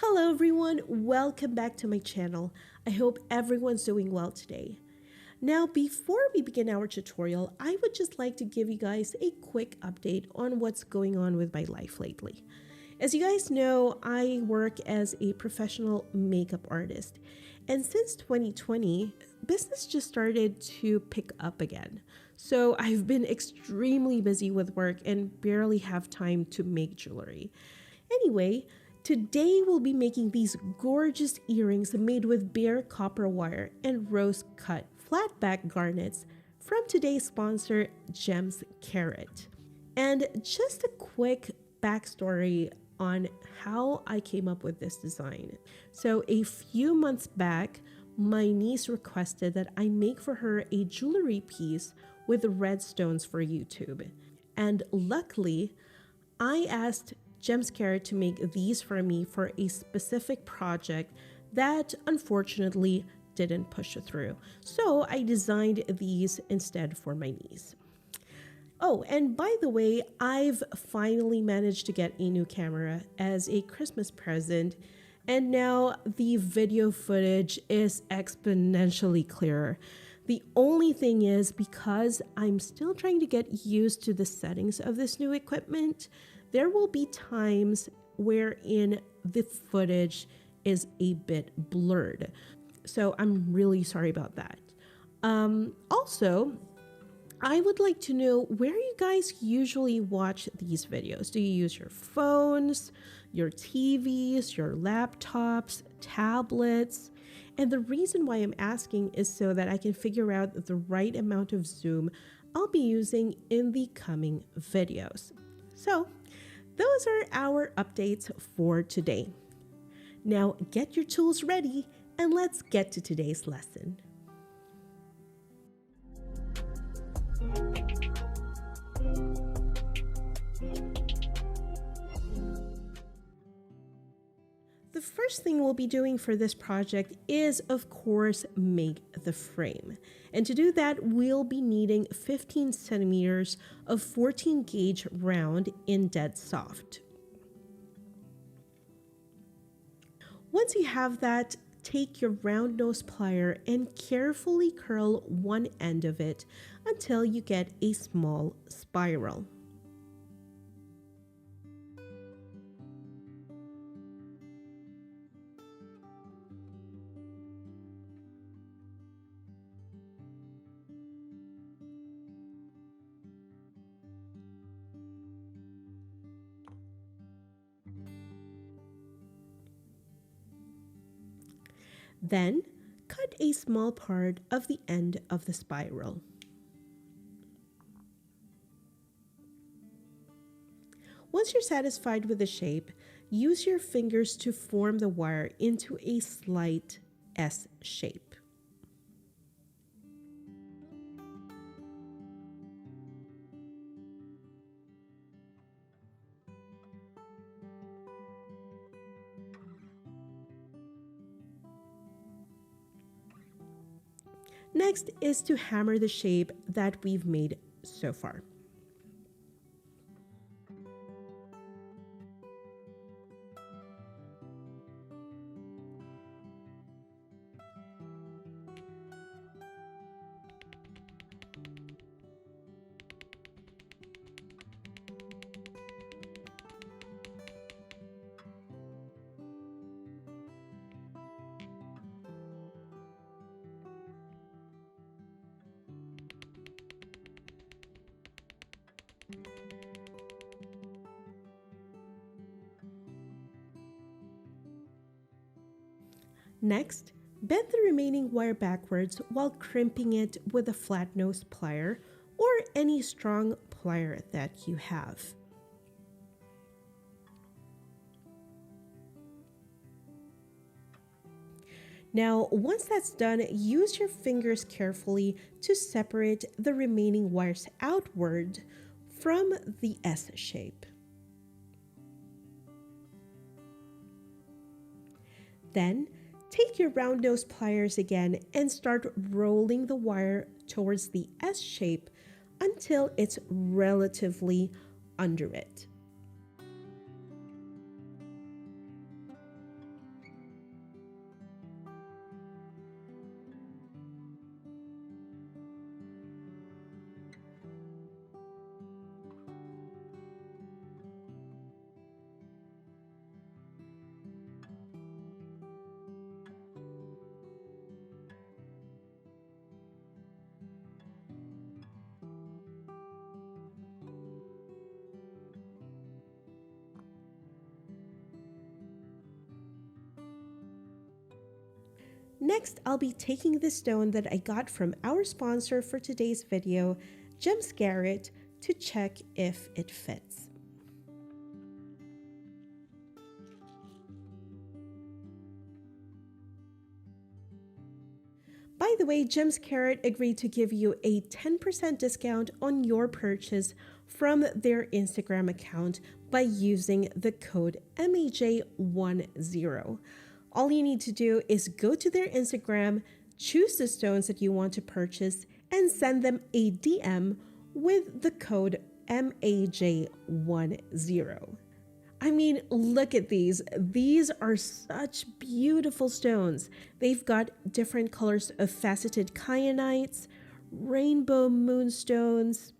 Hello everyone, welcome back to my channel. I hope everyone's doing well today. Now, before we begin our tutorial, I would just like to give you guys a quick update on what's going on with my life lately. As you guys know, I work as a professional makeup artist, and since 2020, business just started to pick up again. So I've been extremely busy with work and barely have time to make jewelry. Anyway, today we'll be making these gorgeous earrings made with bare copper wire and rose cut flat back garnets from today's sponsor, GEMSKARAT. And just a quick backstory on how I came up with this design. So a few months back, my niece requested that I make for her a jewelry piece with red stones for YouTube. And luckily, I asked GEMSKARAT to make these for me for a specific project that unfortunately didn't push through. So I designed these instead for my niece. Oh, and by the way, I've finally managed to get a new camera as a Christmas present, and now the video footage is exponentially clearer. The only thing is, because I'm still trying to get used to the settings of this new equipment, there will be times wherein the footage is a bit blurred. So I'm really sorry about that. Also, I would like to know where you guys usually watch these videos. Do you use your phones, your TVs, your laptops, tablets? And the reason why I'm asking is so that I can figure out the right amount of zoom I'll be using in the coming videos. So, those are our updates for today. Now get your tools ready and let's get to today's lesson. The first thing we'll be doing for this project is, of course, make the frame. And to do that, we'll be needing 15 centimeters of 14 gauge round in dead soft. Once you have that, take your round nose plier and carefully curl one end of it until you get a small spiral. Then, cut a small part of the end of the spiral. Once you're satisfied with the shape, use your fingers to form the wire into a slight S shape. Next is to hammer the shape that we've made so far. Next, bend the remaining wire backwards while crimping it with a flat nose plier or any strong plier that you have. Now, once that's done, use your fingers carefully to separate the remaining wires outward from the S shape. Then, take your round nose pliers again and start rolling the wire towards the S shape until it's relatively under it. Next, I'll be taking the stone that I got from our sponsor for today's video, GEMSKARAT, to check if it fits. By the way, GEMSKARAT agreed to give you a 10% discount on your purchase from their Instagram account by using the code MAJ10. All you need to do is go to their Instagram, choose the stones that you want to purchase, and send them a DM with the code MAJ10. I mean, look at these. These are such beautiful stones. They've got different colors of faceted kyanites, rainbow moonstones,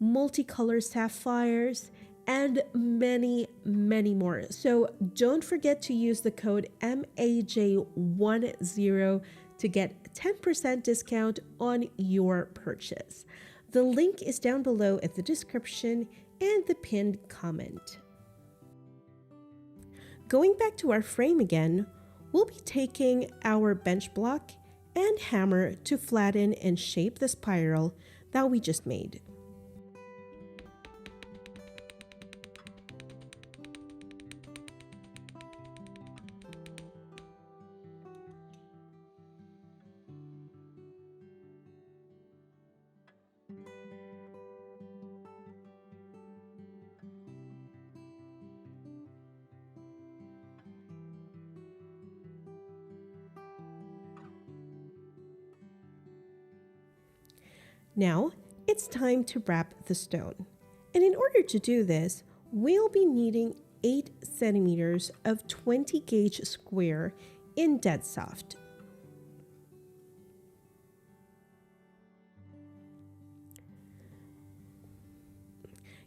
multicolor sapphires, and many, many more. So don't forget to use the code MAJ10 to get 10% discount on your purchase. The link is down below in the description and the pinned comment. Going back to our frame again, we'll be taking our bench block and hammer to flatten and shape the spiral that we just made. Now, it's time to wrap the stone. And in order to do this, we'll be needing 8 centimeters of 20 gauge square in dead soft.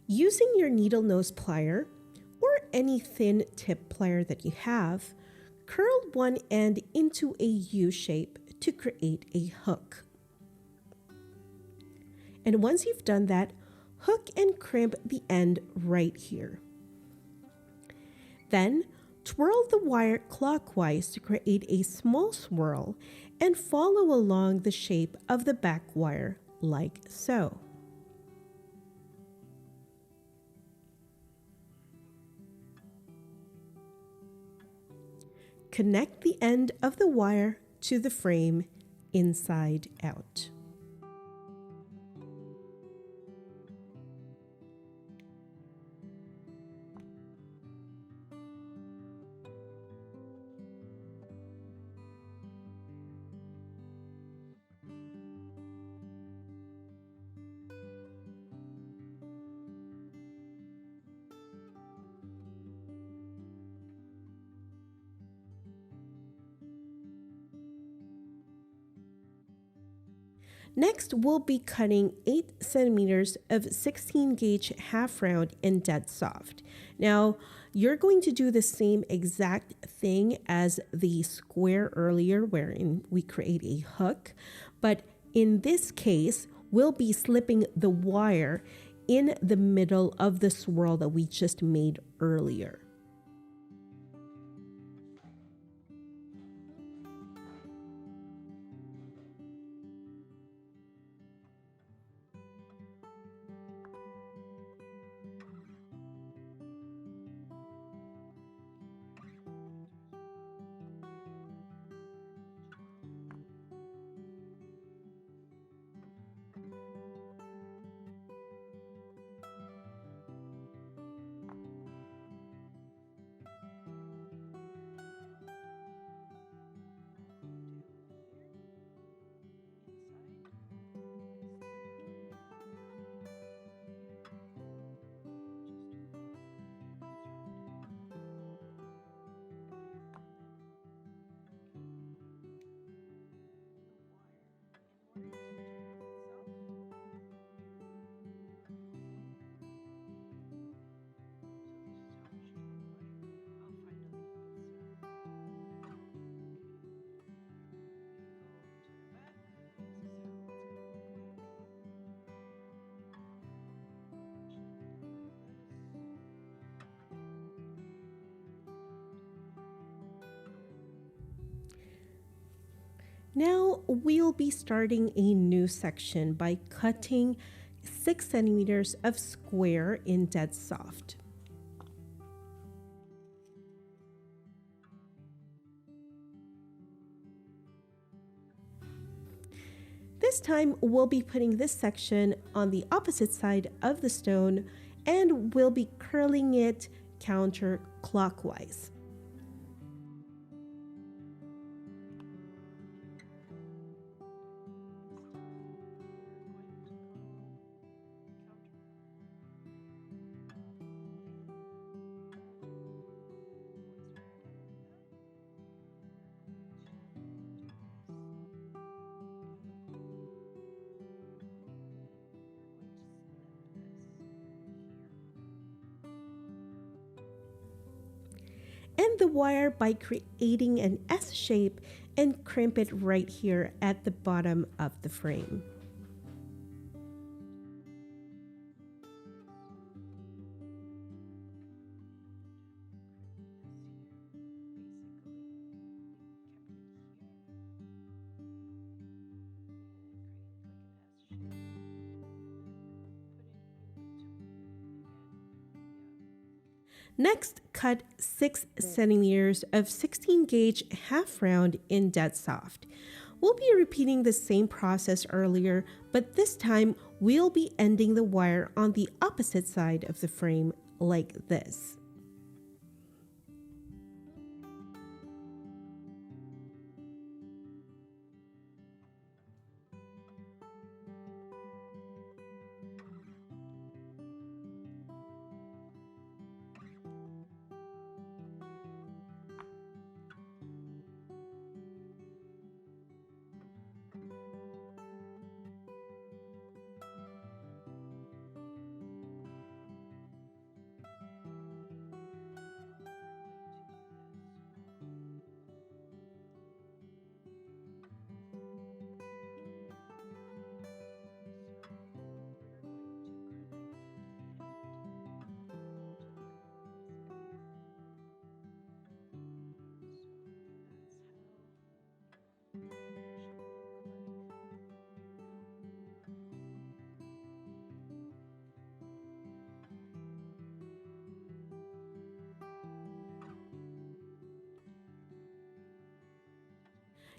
Using your needle nose plier or any thin tip plier that you have, curl one end into a U shape to create a hook. And once you've done that, hook and crimp the end right here. Then twirl the wire clockwise to create a small swirl and follow along the shape of the back wire like so. Connect the end of the wire to the frame inside out. Next, we'll be cutting 8 centimeters of 16 gauge half round in dead soft. Now, you're going to do the same exact thing as the square earlier wherein we create a hook, but in this case, we'll be slipping the wire in the middle of the swirl that we just made earlier. Now we'll be starting a new section by cutting 6 centimeters of square in dead soft. This time we'll be putting this section on the opposite side of the stone and we'll be curling it counterclockwise. End the wire by creating an S shape and crimp it right here at the bottom of the frame. Next, cut 6 centimeters of 16 gauge half round in dead soft. We'll be repeating the same process earlier, but this time we'll be ending the wire on the opposite side of the frame like this.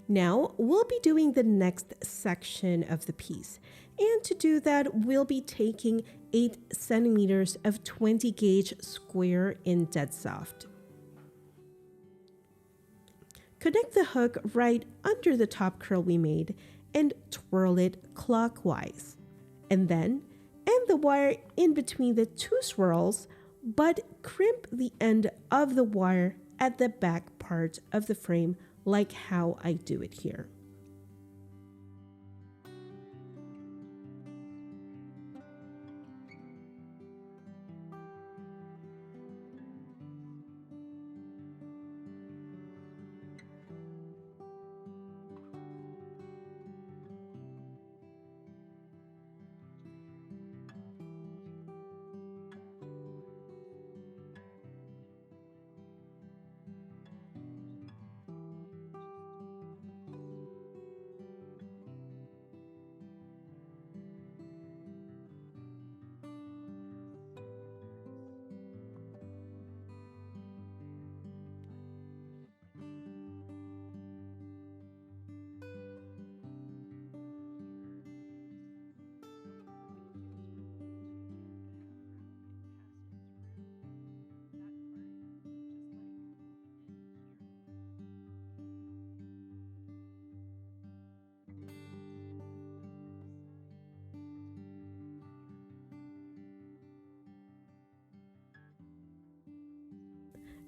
Now we'll be doing the next section of the piece. And to do that, we'll be taking 8 centimeters of 20 gauge square in dead soft. Connect the hook right under the top curl we made and twirl it clockwise. And then end the wire in between the 2 swirls, but crimp the end of the wire at the back part of the frame like how I do it here.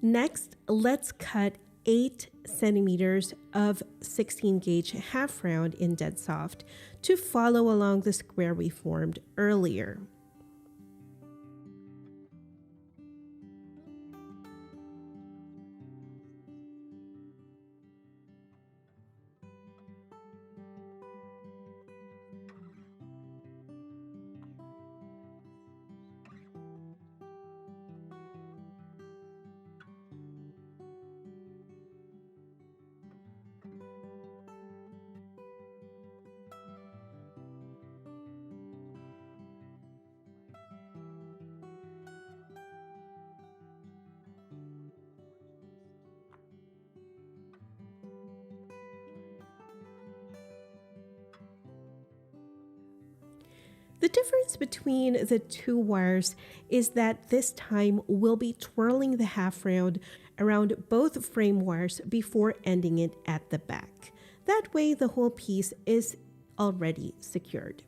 Next, let's cut 8 centimeters of 16 gauge half round in dead soft to follow along the square we formed earlier. The difference between the two wires is that this time we'll be twirling the half round around both frame wires before ending it at the back. That way the whole piece is already secured.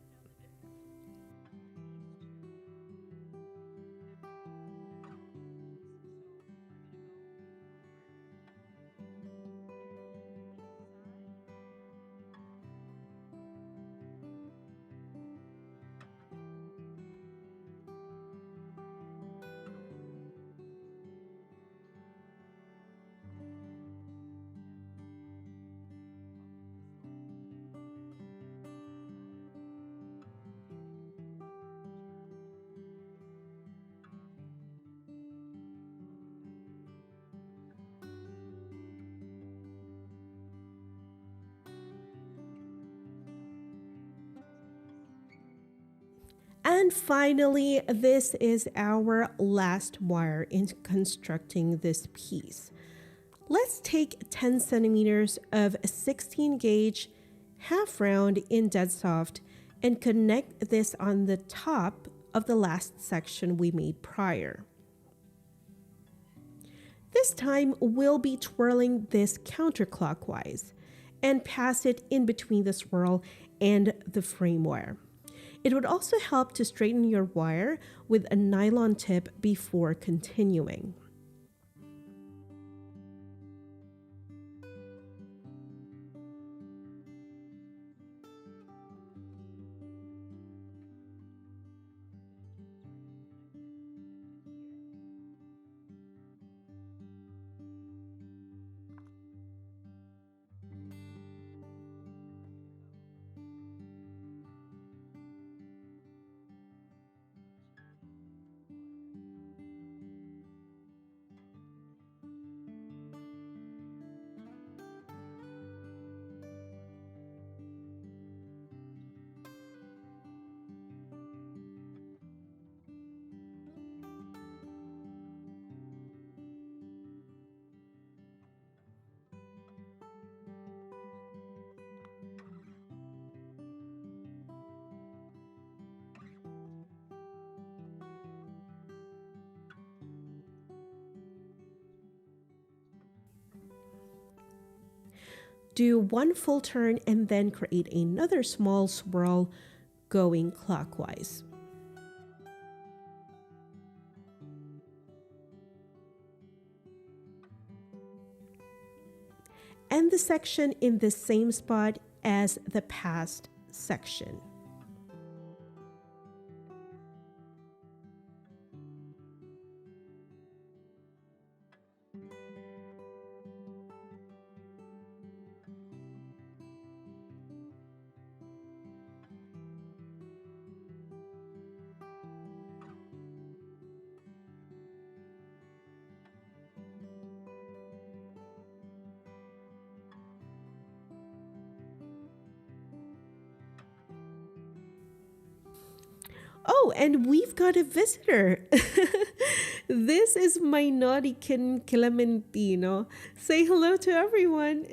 And finally, this is our last wire in constructing this piece. Let's take 10 centimeters of 16 gauge half round in dead soft and connect this on the top of the last section we made prior. This time we'll be twirling this counterclockwise and pass it in between the swirl and the frame wire. It would also help to straighten your wire with a nylon tip before continuing. Do one full turn and then create another small swirl going clockwise. End the section in the same spot as the past section. Oh, and we've got a visitor. This is my naughty kitten Clementino. Say hello to everyone.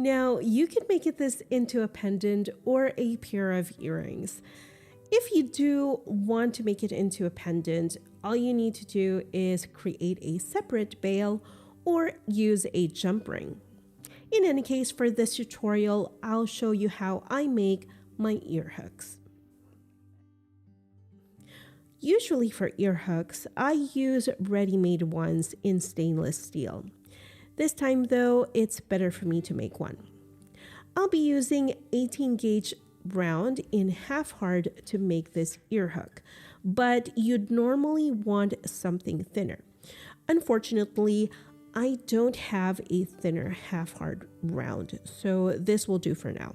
Now, you can make this into a pendant or a pair of earrings. If you do want to make it into a pendant, all you need to do is create a separate bail or use a jump ring. In any case, for this tutorial, I'll show you how I make my ear hooks. Usually for ear hooks, I use ready-made ones in stainless steel. This time though, it's better for me to make one. I'll be using 18 gauge round in half hard to make this ear hook, but you'd normally want something thinner. Unfortunately, I don't have a thinner half hard round, so this will do for now.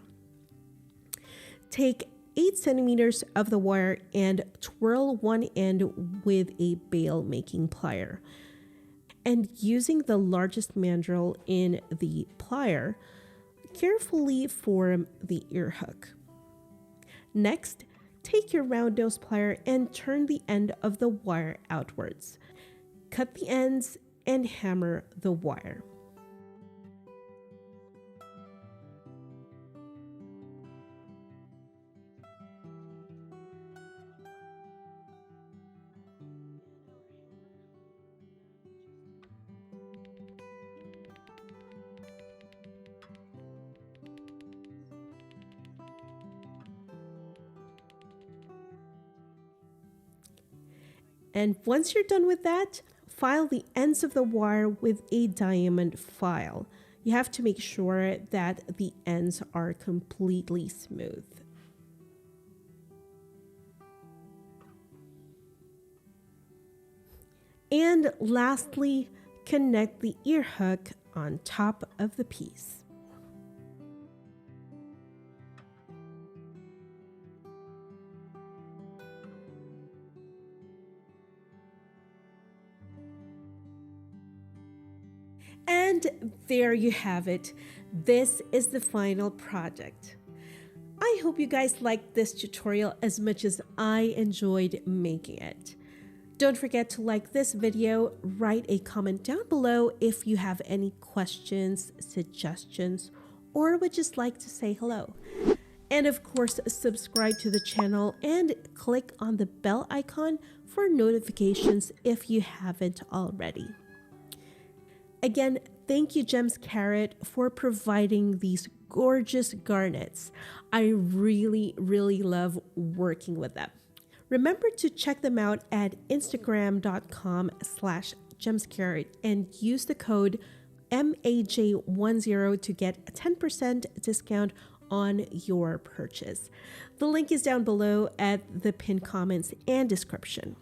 Take 8 centimeters of the wire and twirl one end with a bail making plier. And using the largest mandrel in the plier, carefully form the ear hook. Next, take your round nose plier and turn the end of the wire outwards. Cut the ends and hammer the wire. And once you're done with that, file the ends of the wire with a diamond file. You have to make sure that the ends are completely smooth. And lastly, connect the ear hook on top of the piece. And there you have it. This is the final project. I hope you guys liked this tutorial as much as I enjoyed making it. Don't forget to like this video, write a comment down below if you have any questions, suggestions, or would just like to say hello. And of course, subscribe to the channel and click on the bell icon for notifications if you haven't already. Again, thank you GEMSKARAT for providing these gorgeous garnets. I really love working with them. Remember to check them out at instagram.com/GEMSKARAT and use the code MAJ10 to get a 10% discount on your purchase. The link is down below at the pinned comments and description.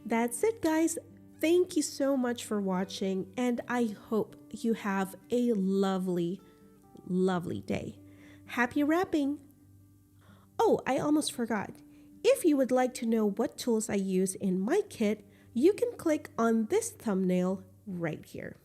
That's it, guys. Thank you so much for watching, and I hope you have a lovely day. Happy wrapping! Oh, I almost forgot. If you would like to know what tools I use in my kit, you can click on this thumbnail right here.